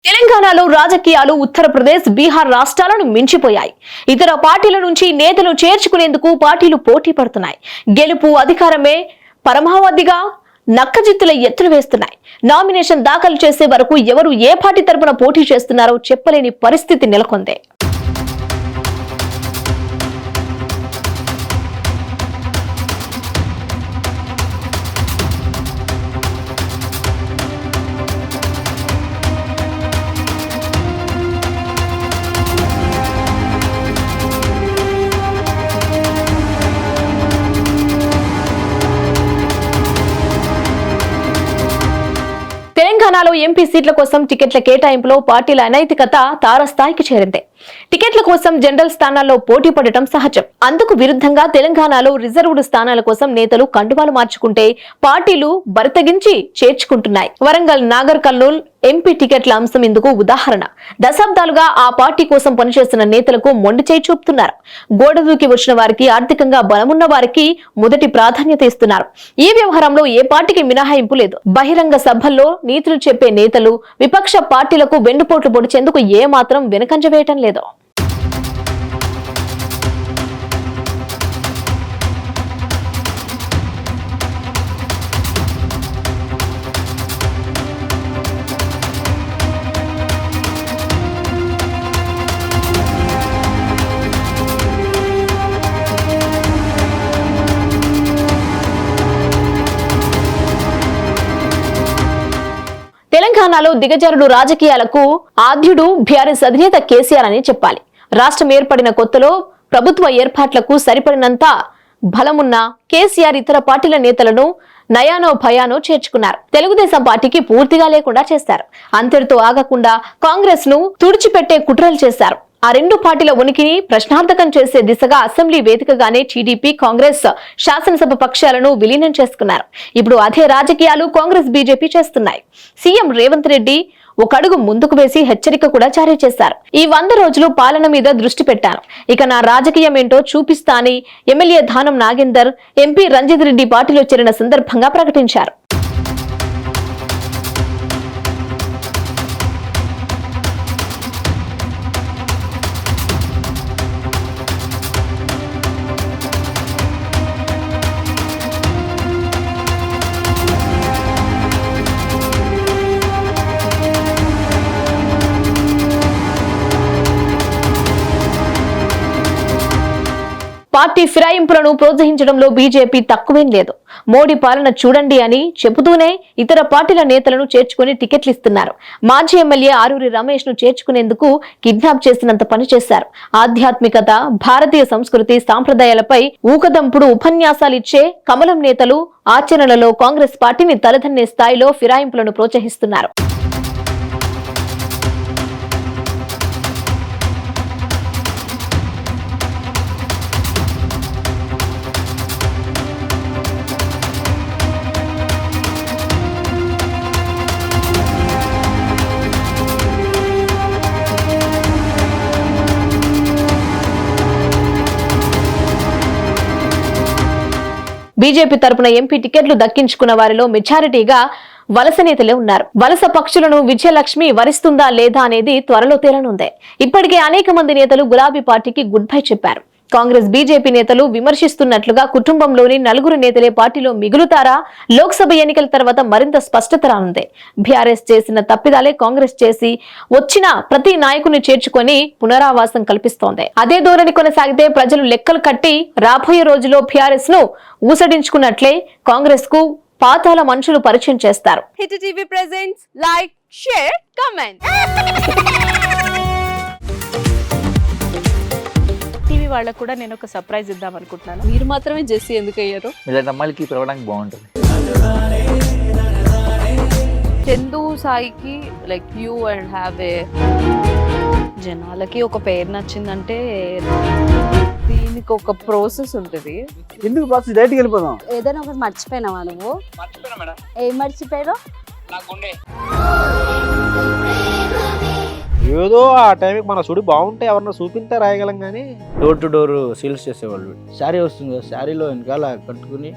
తెలంగాణలో రాజకీయాలు ఉత్తరప్రదేశ్, బీహార్ రాష్ట్రాలను మించిపోయాయి. ఇతర పార్టీల నుంచి నేతలు చేర్చుకునేందుకు పార్టీలు పోటీ పడుతున్నాయి. గెలుపు, అధికారమే పరమావధిగా నక్కజిత్తుల ఎత్తులు వేస్తున్నాయి. నామినేషన్ దాఖలు చేసే వరకు ఎవరు ఏ పార్టీ తరపున పోటీ చేస్తున్నారో చెప్పలేని పరిస్థితి నెలకొంది. తెలంగాణలో ఎంపీ సీట్ల కోసం టికెట్ల కేటాయింపులో పార్టీల అనైతికత తారస్థాయికి చేరింది. టికెట్ల కోసం జనరల్ స్థానాల్లో పోటీ పడటం సహజం. అందుకు విరుద్ధంగా తెలంగాణలో రిజర్వ్డ్ స్థానాల కోసం నేతలు కండువాలు మార్చుకుంటే పార్టీలు బరితెగించి చేర్చుకుంటున్నాయి. వరంగల్, నాగర్ కర్నూల్ ఎంపీ టికెట్ల అంశం ఇందుకు ఉదాహరణ. దశాబ్దాలుగా ఆ పార్టీ కోసం పనిచేస్తున్న నేతలకు మొండి చేయి చూపుతున్నారు. గోడ దూకి వచ్చిన వారికి, ఆర్థికంగా బలమున్న వారికి మొదటి ప్రాధాన్యత ఇస్తున్నారు. ఈ వ్యవహారంలో ఏ పార్టీకి మినహాయింపు లేదు. బహిరంగ సభల్లో నీతులు చెప్పే నేతలు విపక్ష పార్టీలకు వెన్నుపోట్లు పొడిచేందుకు ఏ మాత్రం వెనుకంజ వేయటం లేదు. తెలంగాణలో దిగజారుడు రాజకీయాలకు ఆద్యుడు బీఆర్ఎస్ అధినేత కేసీఆర్ అని చెప్పాలి. రాష్ట్రం ఏర్పడిన కొత్తలో ప్రభుత్వ ఏర్పాట్లకు సరిపడినంత బలమున్న కేసీఆర్ ఇతర పార్టీల నేతలను నయానో భయానో చేర్చుకున్నారు. తెలుగుదేశం పార్టీకి పూర్తిగా లేకుండా చేశారు. అంతటితో ఆగకుండా కాంగ్రెస్ ను తుడిచిపెట్టే కుట్రలు చేశారు. ఆ రెండు పార్టీల ఉనికిని ప్రశ్నార్థకం చేసే దిశగా అసెంబ్లీ వేదికగానే టీడీపీ, కాంగ్రెస్ శాసనసభ పక్షాలను విలీనం చేసుకున్నారు. ఇప్పుడు అదే రాజకీయాలు కాంగ్రెస్, బీజేపీ చేస్తున్నాయి. సీఎం రేవంత్ రెడ్డి ఒక అడుగు ముందుకు వేసి హెచ్చరిక కూడా జారీ చేశారు. ఈ 100 రోజులు పాలన మీద దృష్టి పెట్టాను, ఇక నా రాజకీయం ఏంటో చూపిస్తా అని ఎమ్మెల్యే దానం నాగేందర్, ఎంపీ రంజిత్ రెడ్డి పార్టీలో చేరిన సందర్భంగా ప్రకటించారు. పార్టీ ఫిరాయింపులను ప్రోత్సహించడంలో బీజేపీ తక్కువేం లేదు. మోడీ పాలన చూడండి అని చెబుతూనే ఇతర పార్టీల నేతలను చేర్చుకుని టికెట్లు ఇస్తున్నారు. మాజీ ఎమ్మెల్యే ఆరూరి రమేష్ ను చేర్చుకునేందుకు కిడ్నాప్ చేసినంత పని చేశారు. ఆధ్యాత్మికత, భారతీయ సంస్కృతి, సాంప్రదాయాలపై ఊకదంపుడు ఉపన్యాసాలిచ్చే కమలం నేతలు ఆచరణలో కాంగ్రెస్ పార్టీని తలదన్నే స్థాయిలో ఫిరాయింపులను ప్రోత్సహిస్తున్నారు. బీజేపీ తరపున ఎంపీ టికెట్లు దక్కించుకున్న వారిలో మెజారిటీగా వలస నేతలే ఉన్నారు. వలస పక్షులను విజయలక్ష్మి వరిస్తుందా లేదా అనేది త్వరలో తేలనుంది. ఇప్పటికే అనేక మంది నేతలు గులాబీ పార్టీకి గుడ్ బై చెప్పారు. కాంగ్రెస్, బీజేపీ నేతలు విమర్శిస్తున్నట్లుగా కుటుంబంలోని 4 నేతలే పార్టీలో మిగులుతారా? లోక్సభ ఎన్నికల తర్వాత మరింత స్పష్టత రానుంది. బీఆర్ఎస్ చేసిన తప్పిదాలే కాంగ్రెస్ చేసి వచ్చిన ప్రతి నాయకుని చేర్చుకొని పునరావాసం కల్పిస్తోంది. అదే ధోరణి కొనసాగితే ప్రజలు లెక్కలు కట్టి రాబోయే రోజుల్లో బీఆర్ఎస్ ను ఊసడించుకున్నట్లే కాంగ్రెస్ కు పాతాల మనుషులు పరిచయం చేస్తారు. Hit TV presents like, share, comment. TV వాళ్ళకు కూడా నేను ఒక సర్ప్రైజ్ ఇద్దాం అనుకుంటున్నాను. మీరు మాత్రమే జెస్సీ ఎందుకు అయ్యారు? ఇలాంటి అమ్మాయిలకి పిలవడానికి బాగుంటుంది. చందు సాయికి like you and have a జనాలకి ఒక పేరు నచ్చిందంటే దీనికి ఒక ప్రాసెస్ ఉంటుంది. ఎందుకు ప్రాసెస్? డైరెక్ట్ వెళ్ళిపోదాం. ఏదైనా ఒకటి మర్చిపోయినావా నువ్వు? ఏం మర్చిపోయావు? ఏదో ఆ టైంకి మన సుడి బాగుంటే ఎవరన్నా చూపిస్తే రాయగలం కానీ డోర్ టు డోర్ సేల్స్ చేసేవాళ్ళు. శారీ వస్తుంది కదా, శారీలో వెనకాల కట్టుకుని